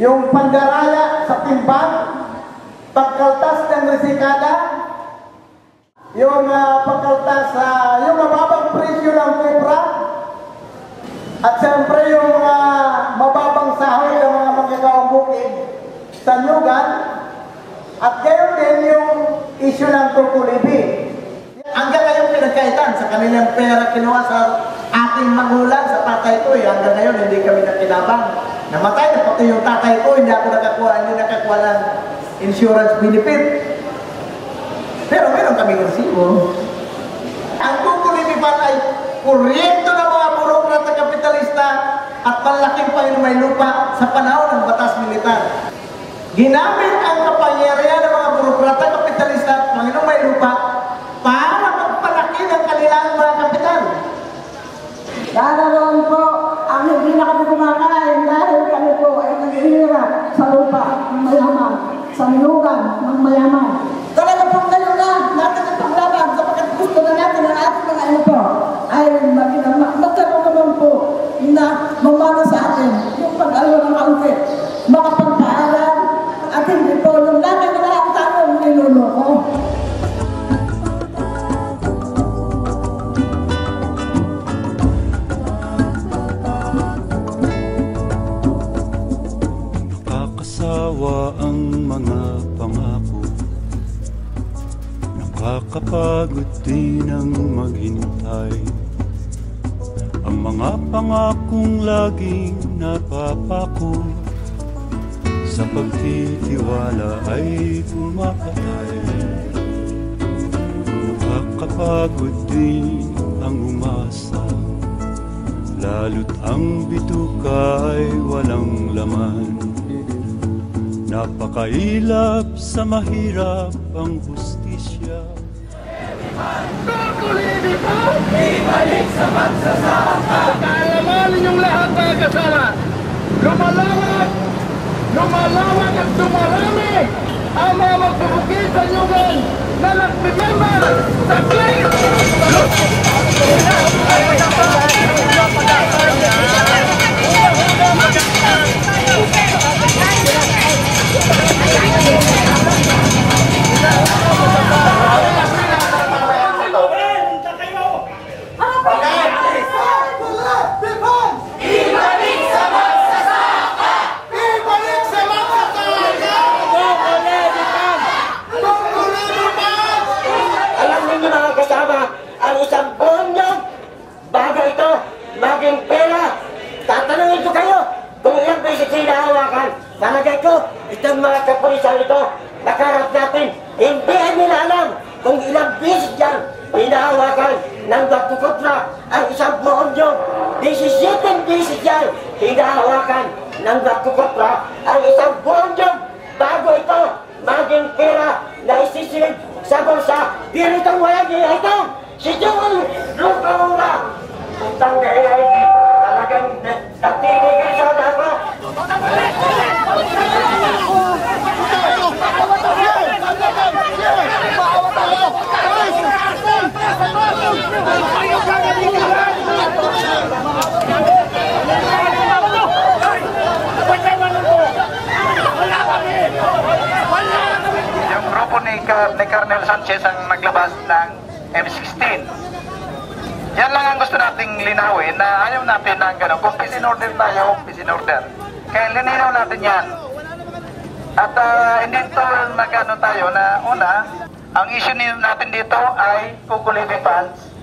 yung pandaraya sa timbang, pagkaltas ng resikada, yung pagkaltas yung mababang presyo ng kopra, at siyempre yung mababang sahod ng mga magagawang bukid sa nyugan, at gayon din yung issue ng tukulibi. Hanggang ngayon pinagkaitan sa kanilang pera kinuha sa aking magulang, sa tatay ko. Hanggang ngayon hindi kami nakinabang. Namatay na pati yung tatay ko, hindi nakakuha ng insurance benefit. Pero meron kaming resibo. Ang tukulibi pa ay kuryento ng mga burokrata kapitalista at malaking may lupa sa panahon ng batas militar. Ginamit ang kapangyarihan ng mga burokrata kapitalista at Panginoong may lupa para magpalaki ng kanilang mga kapital. Dararoon po, ang hindi na kami kumakain dahil kami po ay naghihirap sa lupa ng mayaman, sa lugar ng mayaman. Talaga pong ganun na, natin ang paglaban sapagkat gusto na natin ang ating mga ino po ay magkaroon naman po na mamano sa atin yung pag-alo ng kaunti, makapagpaalam at hindi po yung lagi na lahat tanong niluloko. Nakakasawa ang mga pangako, nakakapagod din ang maghintay. Ang mga pangakong laging napapako sa pagtitiwala ay pumapatay. Nakakapagod din ang umasa, lalo't ang bituka ay walang laman. Napakailap sa mahirap ang hustisya. Tukulibi po! Ibalik sa magsasaka! Kaalaman ninyong lahat mga kasama, lumalawag at dumarami ang mga magbubukid sa nyugan na nag-remember sa place! Itong mga kapulisan ito, nakarap natin, hindi nila alam kung ilang bisis yan hinahawakan ng Batukotra ang isang buong job. 17 bisis yan hinahawakan ng Batukotra ang isang buong job bago ito maging pera na isisilid sa bulsa. Pero itong walang ito, si Joel Lucamura. Utang na talagang nagtigil sa dapa. Yung grupo ni Colonel Sanchez ang naglabas ng M16. Yan lang ang gusto nating linawin, na ayaw natin ng gano'n. Kung peace in order tayo, peace in order. Kaya lininaw natin yan. At hindi ito nag-ano tayo na una, ang issue natin dito ay Kukulibi funds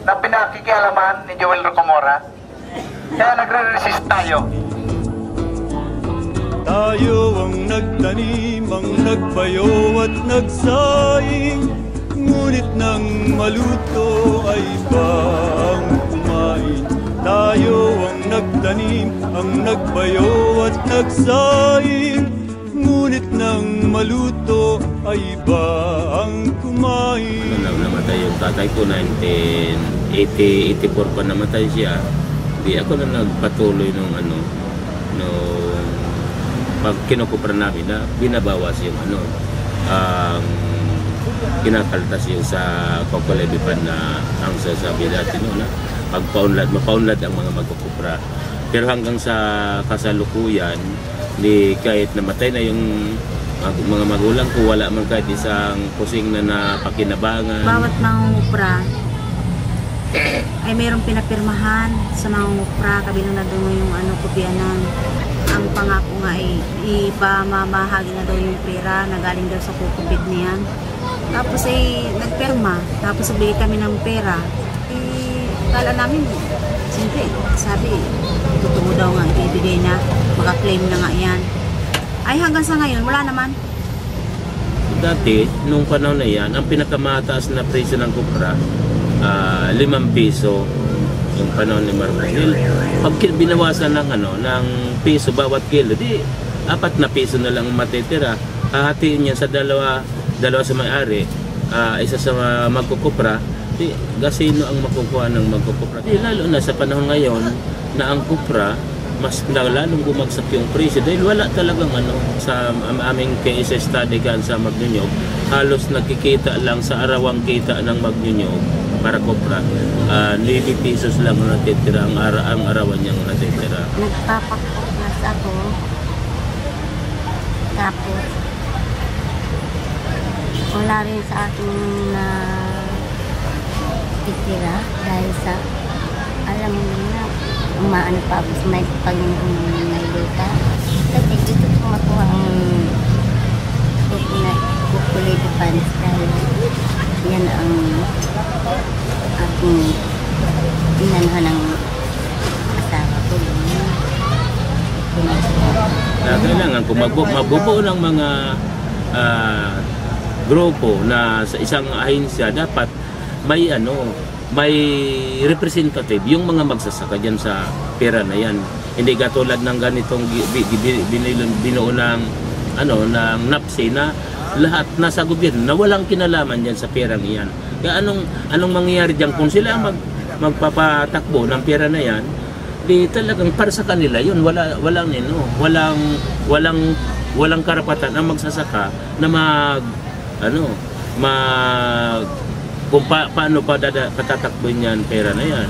na pinakikialaman ni Joel Rocamora. Kaya nagre-resist tayo. Tayo ang nagtanim, ang nagbayo at nagsaing, ngunit nang maluto ay iba ang kumain. Tayo ang nagtanim, ang nagbayo at nagsaing, ngunit nang maluto ay iba ang kumain. Namatay yung tatay ko, 1984 pa namatay siya. Di ako na nagpatuloy nung pag kinukupra namin na binabawas yung kinakaltas yung sa Kukulibi Fund na ang sasabi natin na mapaunlad ang mga magkukupra. Pero hanggang sa kasalukuyan, di kahit namatay na yung mga magulang ko, wala man kahit isang kusing na napakinabangan. Bawat mangungupra ay mayroong pinapirmahan sa mangungupra, kabilang na doon yung kopyanan. Ang pangako nga ay ipamamahagi na daw yung pera na galing daw sa kukubid niyan. Tapos ay nagpirma, tapos bigay kami ng pera. Kala namin, siyempre, sabi, totoo daw nga ibibigay na, makaklaim na nga yan. Ay hanggang sa ngayon, wala naman. Dati, nung panahon na yan, ang pinakamataas na presyo ng kupra, 5 piso yung panahon ni Marcos. Pag binawasan ng piso bawat kilo, di 4 na piso na lang matitira. Hahatiin niya sa dalawa sa may-ari, isa sa magkukupra, di gasino ang makukuha ng magkukupra. Di lalo na sa panahon ngayon na ang kupra mas lalong bumagsak yung presyo dahil wala talagang sa aming case study kan sa Magnunyog, halos nakikita lang sa arawang kita ng Magnunyog para kupra, 9 pesos lang natitira ang arawan niyang natitira. Nagpapakupras ako, tapos wala rin sa akin na titira dahil sa alam mo na umaano pa ako sa may Panginoon may luta. Kasi dito ko makuha ang kukulay de panis dahil yan ang aking inanahan ng asawa ko. Kailangan kung magbubuo ng mga grupo na sa isang ahensya, dapat may may representative yung mga magsasaka dyan sa pera na yan. Hindi katulad ng ganitong binuo ng ng NAPSI na lahat nasa gobyerno na walang kinalaman dyan sa perang iyan. Kaya anong mangyayari dyan kung sila magpapatakbo ng pera na yan, di talagang para sa kanila yun, walang karapatan ang magsasaka na kung paano patatakbuhin yan pera na yan.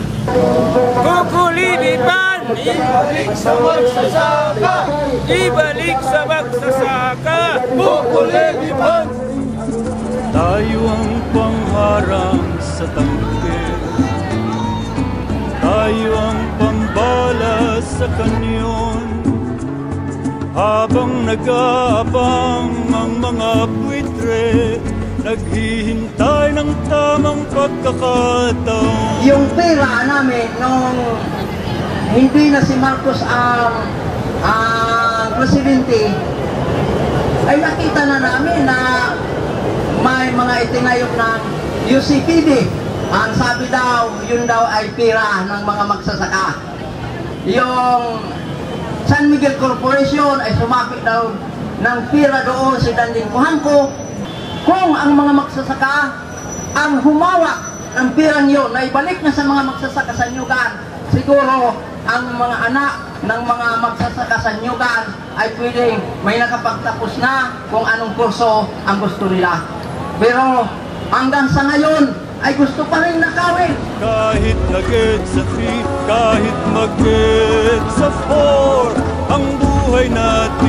Kukulipan! Ibalik sa magsasaka! Ibalik sa magsasaka! Kukulipan! Tayo ang pangharang sa tangke, tayo ang pambala sa kanyon, habang nag-aabang ang mga buitre, naghihintay ng tamang pagkakataon. Yung pera namin nung hindi na si Marcos ang presidente, ay nakita na namin na may mga itinayok ng UCPD. Ang sabi daw, yun daw ay pera ng mga magsasaka. Yung San Miguel Corporation ay sumapit daw ng pera doon si Danding Kuhangko. Kung ang mga magsasaka ang humawak ng pirang yun na ibalik na sa mga magsasaka sa Nyugan, siguro ang mga anak ng mga magsasaka sa Nyugan ay pwedeng may nakapagtapos na kung anong kurso ang gusto nila. Pero hanggang sa ngayon ay gusto pa rin nakawin. Kahit nag-get sa 3, kahit mag-get sa 4, ang buhay natin